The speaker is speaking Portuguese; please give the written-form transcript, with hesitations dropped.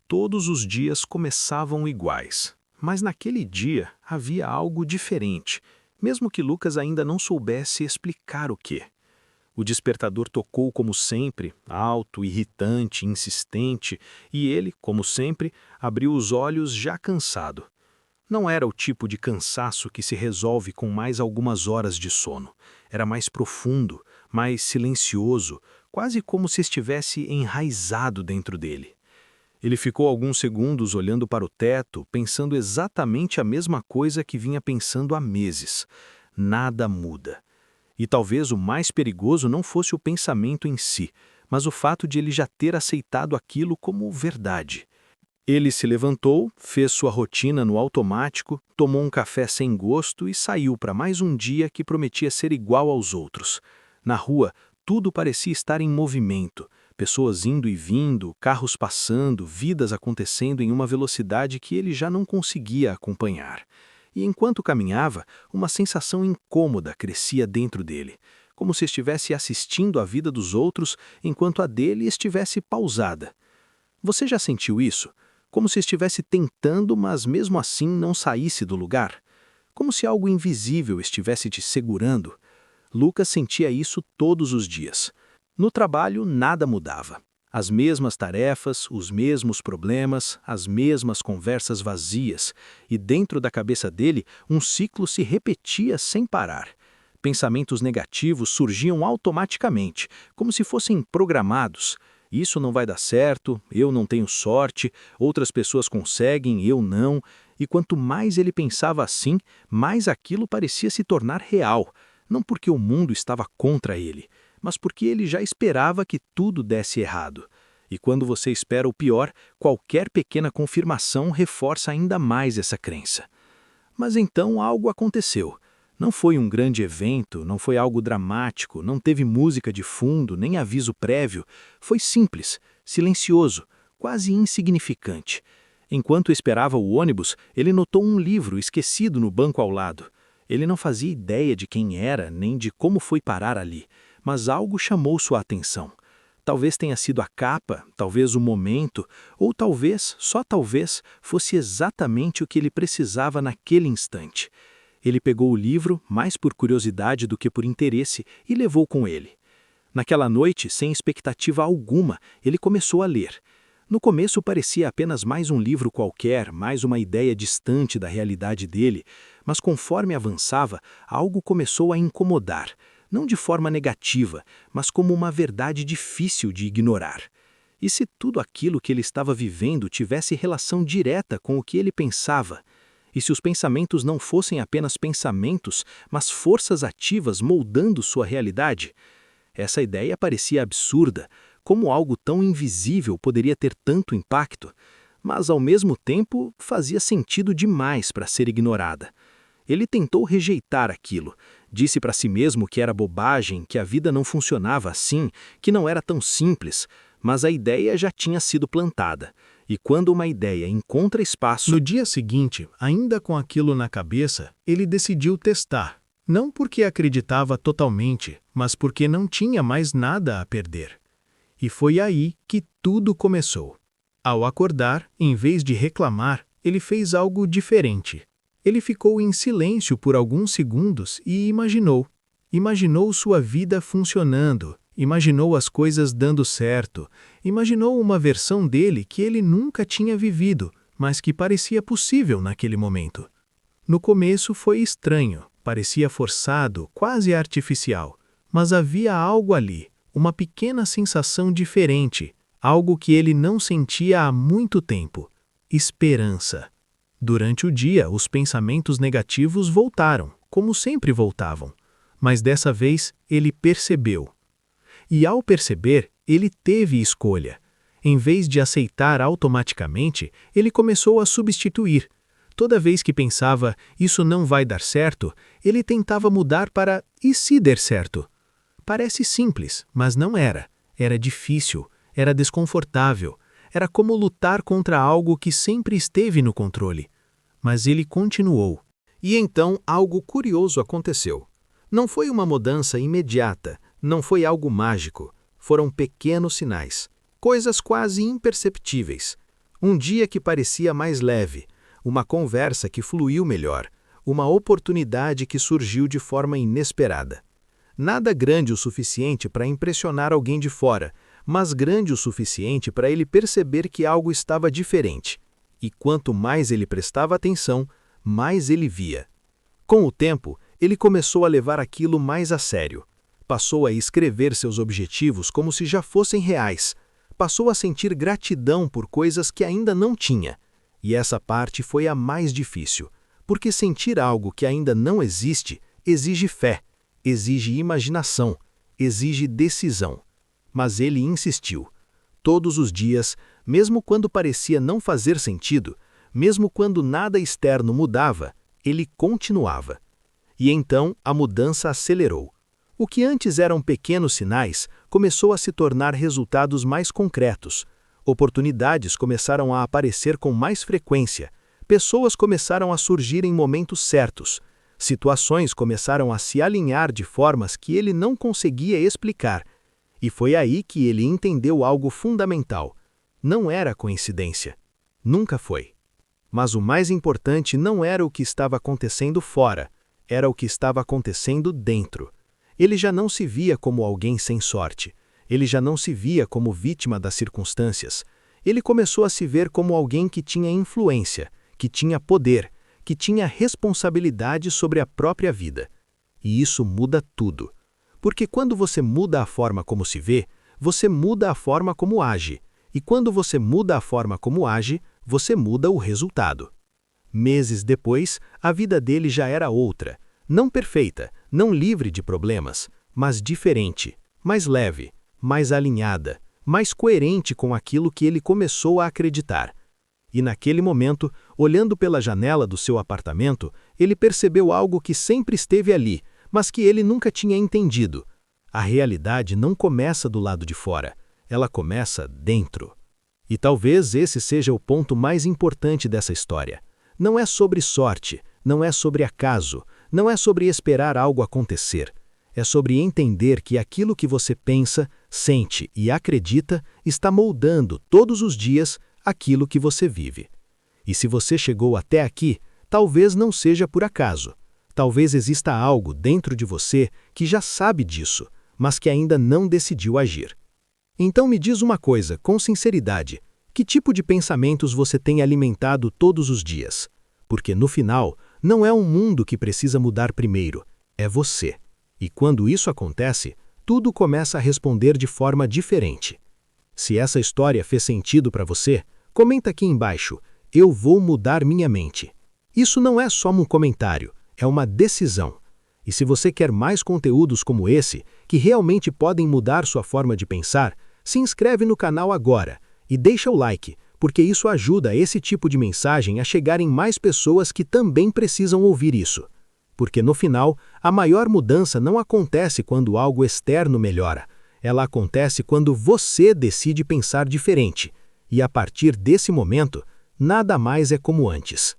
Todos os dias começavam iguais, mas naquele dia havia algo diferente, mesmo que Lucas ainda não soubesse explicar o quê. O despertador tocou como sempre, alto, irritante, insistente, e ele, como sempre, abriu os olhos já cansado. Não era o tipo de cansaço que se resolve com mais algumas horas de sono. Era mais profundo, mais silencioso, quase como se estivesse enraizado dentro dele. Ele ficou alguns segundos olhando para o teto, pensando exatamente a mesma coisa que vinha pensando há meses. Nada muda. E talvez o mais perigoso não fosse o pensamento em si, mas o fato de ele já ter aceitado aquilo como verdade. Ele se levantou, fez sua rotina no automático, tomou um café sem gosto e saiu para mais um dia que prometia ser igual aos outros. Na rua, tudo parecia estar em movimento. Pessoas indo e vindo, carros passando, vidas acontecendo em uma velocidade que ele já não conseguia acompanhar. E enquanto caminhava, uma sensação incômoda crescia dentro dele, como se estivesse assistindo à vida dos outros enquanto a dele estivesse pausada. Você já sentiu isso? Como se estivesse tentando, mas mesmo assim não saísse do lugar? Como se algo invisível estivesse te segurando? Lucas sentia isso todos os dias. No trabalho, nada mudava. As mesmas tarefas, os mesmos problemas, as mesmas conversas vazias, e dentro da cabeça dele, um ciclo se repetia sem parar. Pensamentos negativos surgiam automaticamente, como se fossem programados. Isso não vai dar certo, eu não tenho sorte, outras pessoas conseguem, eu não. E quanto mais ele pensava assim, mais aquilo parecia se tornar real. Não porque o mundo estava contra ele, mas porque ele já esperava que tudo desse errado. E quando você espera o pior, qualquer pequena confirmação reforça ainda mais essa crença. Mas então algo aconteceu. Não foi um grande evento, não foi algo dramático, não teve música de fundo, nem aviso prévio. Foi simples, silencioso, quase insignificante. Enquanto esperava o ônibus, ele notou um livro esquecido no banco ao lado. Ele não fazia ideia de quem era, nem de como foi parar ali, mas algo chamou sua atenção. Talvez tenha sido a capa, talvez o momento, ou talvez, só talvez, fosse exatamente o que ele precisava naquele instante. Ele pegou o livro, mais por curiosidade do que por interesse, e levou com ele. Naquela noite, sem expectativa alguma, ele começou a ler. No começo parecia apenas mais um livro qualquer, mais uma ideia distante da realidade dele, mas conforme avançava, algo começou a incomodar, não de forma negativa, mas como uma verdade difícil de ignorar. E se tudo aquilo que ele estava vivendo tivesse relação direta com o que ele pensava? E se os pensamentos não fossem apenas pensamentos, mas forças ativas moldando sua realidade? Essa ideia parecia absurda. Como algo tão invisível poderia ter tanto impacto? Mas, ao mesmo tempo, fazia sentido demais para ser ignorada. Ele tentou rejeitar aquilo. Disse para si mesmo que era bobagem, que a vida não funcionava assim, que não era tão simples. Mas a ideia já tinha sido plantada. E quando uma ideia encontra espaço... No dia seguinte, ainda com aquilo na cabeça, ele decidiu testar. Não porque acreditava totalmente, mas porque não tinha mais nada a perder. E foi aí que tudo começou. Ao acordar, em vez de reclamar, ele fez algo diferente. Ele ficou em silêncio por alguns segundos e imaginou. Imaginou sua vida funcionando, imaginou as coisas dando certo, imaginou uma versão dele que ele nunca tinha vivido, mas que parecia possível naquele momento. No começo foi estranho, parecia forçado, quase artificial, mas havia algo ali, uma pequena sensação diferente, algo que ele não sentia há muito tempo: esperança. Durante o dia, os pensamentos negativos voltaram, como sempre voltavam, mas dessa vez ele percebeu. E ao perceber, ele teve escolha. Em vez de aceitar automaticamente, ele começou a substituir. Toda vez que pensava, isso não vai dar certo, ele tentava mudar para, e se der certo? Parece simples, mas não era. Era difícil, era desconfortável, era como lutar contra algo que sempre esteve no controle. Mas ele continuou. E então algo curioso aconteceu. Não foi uma mudança imediata, não foi algo mágico. Foram pequenos sinais, coisas quase imperceptíveis. Um dia que parecia mais leve, uma conversa que fluiu melhor, uma oportunidade que surgiu de forma inesperada. Nada grande o suficiente para impressionar alguém de fora, mas grande o suficiente para ele perceber que algo estava diferente. E quanto mais ele prestava atenção, mais ele via. Com o tempo, ele começou a levar aquilo mais a sério. Passou a escrever seus objetivos como se já fossem reais. Passou a sentir gratidão por coisas que ainda não tinha. E essa parte foi a mais difícil, porque sentir algo que ainda não existe exige fé, exige imaginação, exige decisão. Mas ele insistiu. Todos os dias, mesmo quando parecia não fazer sentido, mesmo quando nada externo mudava, ele continuava. E então a mudança acelerou. O que antes eram pequenos sinais começou a se tornar resultados mais concretos. Oportunidades começaram a aparecer com mais frequência. Pessoas começaram a surgir em momentos certos. Situações começaram a se alinhar de formas que ele não conseguia explicar. E foi aí que ele entendeu algo fundamental. Não era coincidência. Nunca foi. Mas o mais importante não era o que estava acontecendo fora, era o que estava acontecendo dentro. Ele já não se via como alguém sem sorte. Ele já não se via como vítima das circunstâncias. Ele começou a se ver como alguém que tinha influência, que tinha poder, que tinha responsabilidade sobre a própria vida. E isso muda tudo. Porque quando você muda a forma como se vê, você muda a forma como age. E quando você muda a forma como age, você muda o resultado. Meses depois, a vida dele já era outra. Não perfeita, não livre de problemas, mas diferente, mais leve, mais alinhada, mais coerente com aquilo que ele começou a acreditar. E naquele momento, olhando pela janela do seu apartamento, ele percebeu algo que sempre esteve ali, mas que ele nunca tinha entendido. A realidade não começa do lado de fora, ela começa dentro. E talvez esse seja o ponto mais importante dessa história. Não é sobre sorte, não é sobre acaso, não é sobre esperar algo acontecer. É sobre entender que aquilo que você pensa, sente e acredita está moldando todos os dias aquilo que você vive. E se você chegou até aqui, talvez não seja por acaso. Talvez exista algo dentro de você que já sabe disso, mas que ainda não decidiu agir. Então me diz uma coisa, com sinceridade, que tipo de pensamentos você tem alimentado todos os dias? Porque no final, não é o mundo que precisa mudar primeiro, é você. E quando isso acontece, tudo começa a responder de forma diferente. Se essa história fez sentido para você, comenta aqui embaixo, eu vou mudar minha mente. Isso não é só um comentário, é uma decisão. E se você quer mais conteúdos como esse, que realmente podem mudar sua forma de pensar, se inscreve no canal agora e deixa o like, porque isso ajuda esse tipo de mensagem a chegar em mais pessoas que também precisam ouvir isso. Porque no final, a maior mudança não acontece quando algo externo melhora. Ela acontece quando você decide pensar diferente. E a partir desse momento, nada mais é como antes.